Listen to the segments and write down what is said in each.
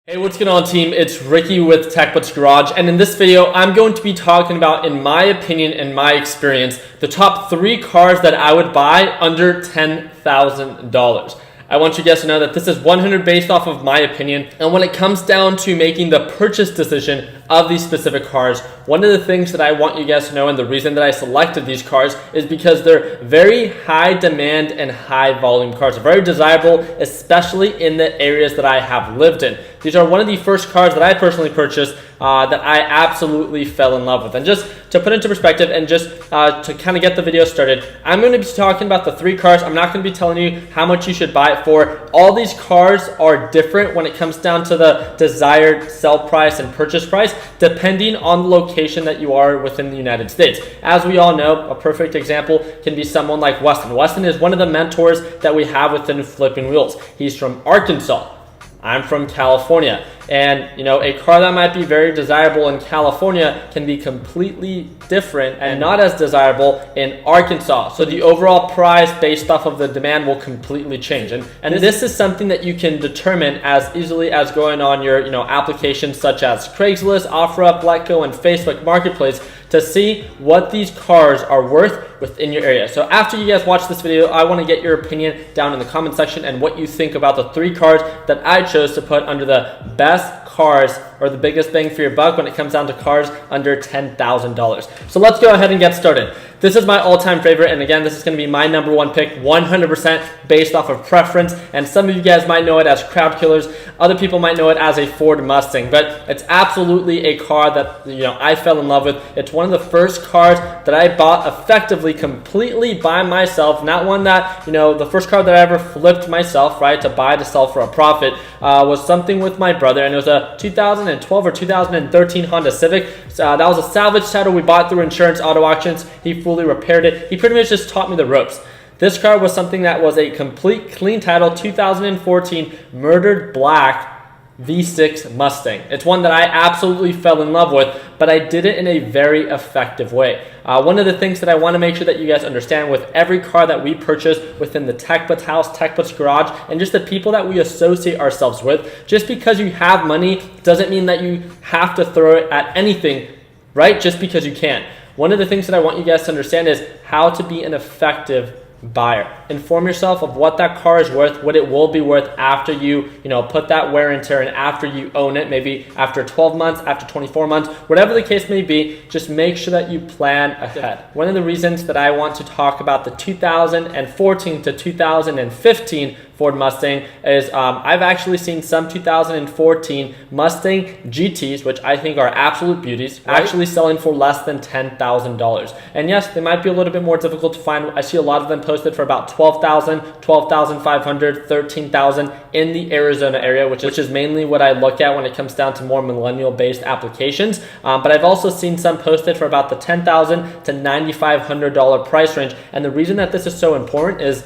Hey, what's going on, team? It's Ricky with TechBut's Garage, and in this video I'm going to be talking about, in my opinion and my experience, the top 3 cars that I would buy under $10,000. I want you guys to know that this is 100 based off of my opinion, and when it comes down to making the purchase decision of these specific cars, one of the things that I want you guys to know, and the reason that I selected these cars, is because they're very high demand and high volume cars. They're very desirable, especially in the areas that I have lived in. These are one of the first cars that I personally purchased that I absolutely fell in love with. And just to put into perspective and just to kind of get the video started, I'm going to be talking about the 3 cars. I'm not going to be telling you how much you should buy it for. All these cars are different when it comes down to the desired sell price and purchase price, depending on the location that you are within the United States. As we all know, a perfect example can be someone like Weston. Weston is one of the mentors that we have within Flipping Wheels. He's from Arkansas. I'm from California, and a car that might be very desirable in California can be completely different and not as desirable in Arkansas. So the overall price based off of the demand will completely change, and this is something that you can determine as easily as going on your applications such as Craigslist, OfferUp, Letgo, and Facebook Marketplace to see what these cars are worth within your area. So after you guys watch this video, I want to get your opinion down in the comment section and what you think about the 3 cars that I chose to put under the best cars or the biggest bang for your buck when it comes down to cars under $10,000. So let's go ahead and get started. This is my all-time favorite, and again, this is going to be my #1 pick, 100% based off of preference, and some of you guys might know it as Crowd Killers. Other people might know it as a Ford Mustang, but it's absolutely a car that I fell in love with. It's one of the first cars that I bought effectively completely by myself, not one that, the first car that I ever flipped myself, right, to buy to sell for a profit, was something with my brother, and it was a 2012 or 2013 Honda Civic. That was a salvage title we bought through insurance auto auctions. He fully repaired it. He pretty much just taught me the ropes. This car was something that was a complete clean title 2014 murdered black V6 Mustang. It's one that I absolutely fell in love with, but I did it in a very effective way. One of the things that I want to make sure that you guys understand with every car that we purchase within the TechBut's house, TechBut's garage, and just the people that we associate ourselves with, just because you have money doesn't mean that you have to throw it at anything, right? Just because you can. One of the things that I want you guys to understand is how to be an effective buyer. Inform yourself of what that car is worth, what it will be worth after you, put that wear and tear in, after you own it, maybe after 12 months, after 24 months, whatever the case may be. Just make sure that you plan ahead. One of the reasons that I want to talk about the 2014 to 2015 Ford Mustang is I've actually seen some 2014 Mustang GTs, which I think are absolute beauties, actually selling for less than $10,000. And yes, they might be a little bit more difficult to find. I see a lot of them posted for about $12,000, $12,500, $13,000 in the Arizona area, which is mainly what I look at when it comes down to more millennial-based applications. But I've also seen some posted for about the $10,000 to $9,500 price range. And the reason that this is so important is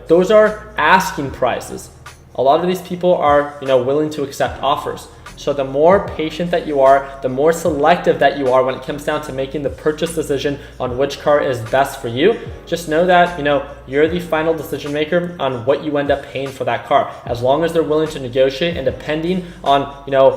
those are asking prices. A lot of these people are, willing to accept offers. So the more patient that you are, the more selective that you are when it comes down to making the purchase decision on which car is best for you, just know that, you're the final decision maker on what you end up paying for that car. As long as they're willing to negotiate, and depending on,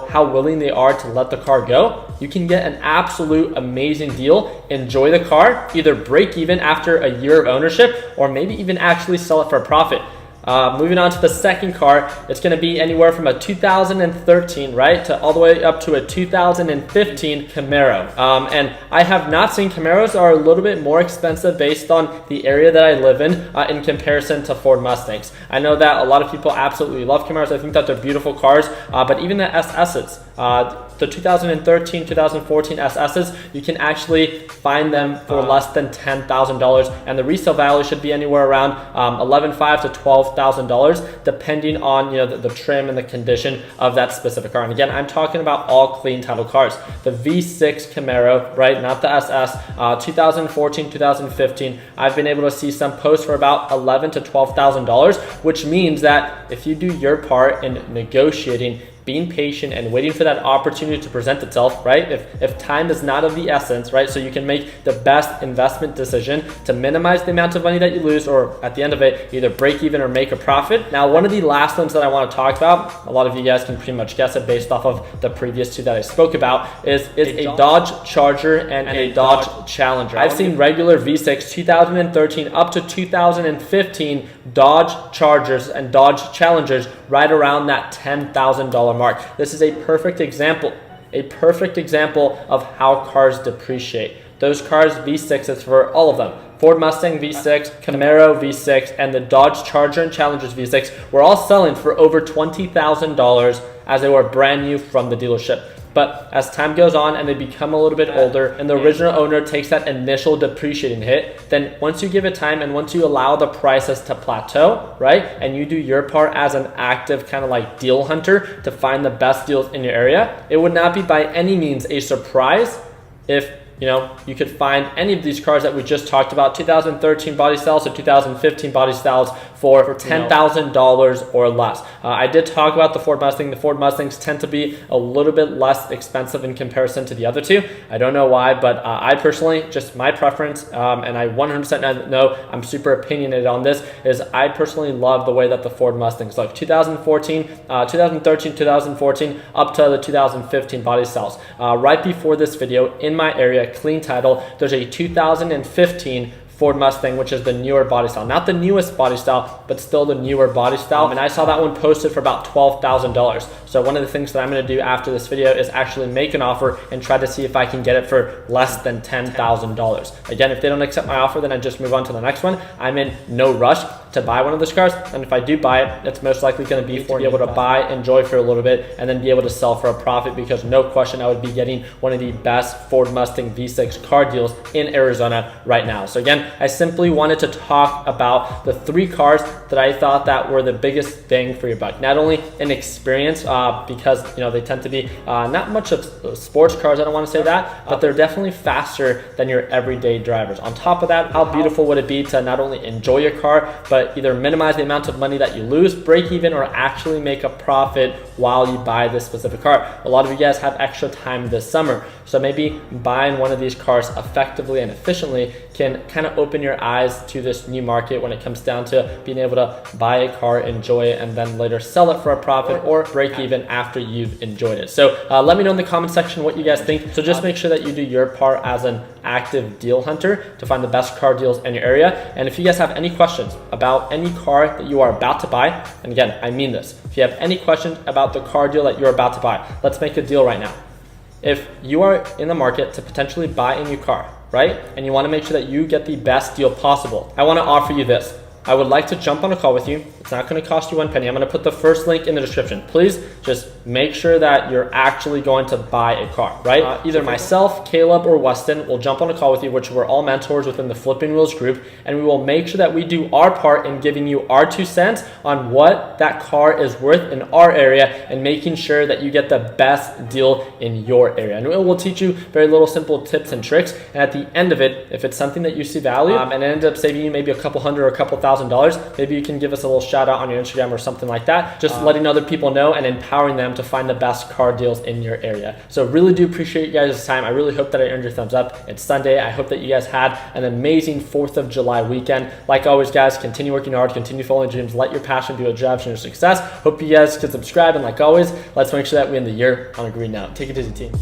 how willing they are to let the car go, you can get an absolute amazing deal, enjoy the car, either break even after a year of ownership, or maybe even actually sell it for a profit. Moving on to the second car, it's going to be anywhere from a 2013, right, to all the way up to a 2015 Camaro. And I have not seen Camaros are a little bit more expensive based on the area that I live in comparison to Ford Mustangs. I know that a lot of people absolutely love Camaros. I think that they're beautiful cars, but even the SS's, the 2013, 2014 SS's, you can actually find them for less than $10,000, and the resale value should be anywhere around $11,500 to $12,000, depending on the trim and the condition of that specific car. And again, I'm talking about all clean title cars. The V6 Camaro, right, not the SS, 2014, 2015. I've been able to see some posts for about $11,000 to $12,000, which means that if you do your part in negotiating, being patient and waiting for that opportunity to present itself, right? If time is not of the essence, right? So you can make the best investment decision to minimize the amount of money that you lose, or at the end of it, either break even or make a profit. Now, one of the last ones that I want to talk about, a lot of you guys can pretty much guess it based off of the previous two that I spoke about, is a Dodge Charger and a Dodge Challenger. I've seen regular V6 2013 up to 2015 Dodge Chargers and Dodge Challengers right around that $10,000 mark. This is a perfect example of how cars depreciate. Those cars, V6s for all of them. Ford Mustang V6, Camaro V6, and the Dodge Charger and Challengers V6 were all selling for over $20,000 as they were brand new from the dealership. But as time goes on and they become a little bit older and the original owner takes that initial depreciating hit, then once you give it time and once you allow the prices to plateau, right, and you do your part as an active kind of like deal hunter to find the best deals in your area, it would not be by any means a surprise if you could find any of these cars that we just talked about, 2013 body styles to 2015 body styles for $10,000 or less. I did talk about the Ford Mustang. The Ford Mustangs tend to be a little bit less expensive in comparison to the other two. I don't know why, but I personally, just my preference, and I 100% know I'm super opinionated on this, is I personally love the way that the Ford Mustangs look. 2013, 2014, up to the 2015 body styles. Right before this video, in my area, clean title, there's a 2015 Ford Mustang, which is the newer body style. Not the newest body style, but still the newer body style. And I saw that one posted for about $12,000. So one of the things that I'm gonna do after this video is actually make an offer and try to see if I can get it for less than $10,000. Again, if they don't accept my offer, then I just move on to the next one. I'm in no rush to buy one of those cars. And if I do buy it, it's most likely gonna be to be able to buy, enjoy for a little bit, and then be able to sell for a profit, because no question I would be getting one of the best Ford Mustang V6 car deals in Arizona right now. So again, I simply wanted to talk about the three cars that I thought that were the biggest bang for your buck. Not only in experience, because they tend to be not much of sports cars, I don't want to say that, but they're definitely faster than your everyday drivers. On top of that, how beautiful would it be to not only enjoy your car, but either minimize the amount of money that you lose, break even, or actually make a profit while you buy this specific car. A lot of you guys have extra time this summer, so maybe buying one of these cars effectively and efficiently can kind of open your eyes to this new market when it comes down to being able to buy a car, enjoy it, and then later sell it for a profit or break even after you've enjoyed it. So let me know in the comment section what you guys think. So just make sure that you do your part as an active deal hunter to find the best car deals in your area. And if you guys have any questions about any car that you are about to buy, and again, I mean this, if you have any questions about the car deal that you're about to buy, let's make a deal right now. If you are in the market to potentially buy a new car, right, and you want to make sure that you get the best deal possible, I want to offer you this. I would like to jump on a call with you. It's not going to cost you one penny. I'm going to put the first link in the description. Please just make sure that you're actually going to buy a car, right? Either myself, Caleb, or Weston will jump on a call with you, which we're all mentors within the Flipping Wheels group, and we will make sure that we do our part in giving you our 2 cents on what that car is worth in our area and making sure that you get the best deal in your area. And it will teach you very little simple tips and tricks. And at the end of it, if it's something that you see value and it ends up saving you maybe a couple hundred or a couple $1,000, maybe you can give us a little shout out on your Instagram or something like that, just letting other people know and empowering them to find the best car deals in your area. So really do appreciate you guys' time. I really hope that I earned your thumbs up. It's Sunday. I hope that you guys had an amazing 4th of July weekend. Like always, guys, continue working hard, continue following dreams, let your passion be what drives your success. Hope you guys can subscribe, and like always, let's make sure that we end the year on a green note. Take it easy, team.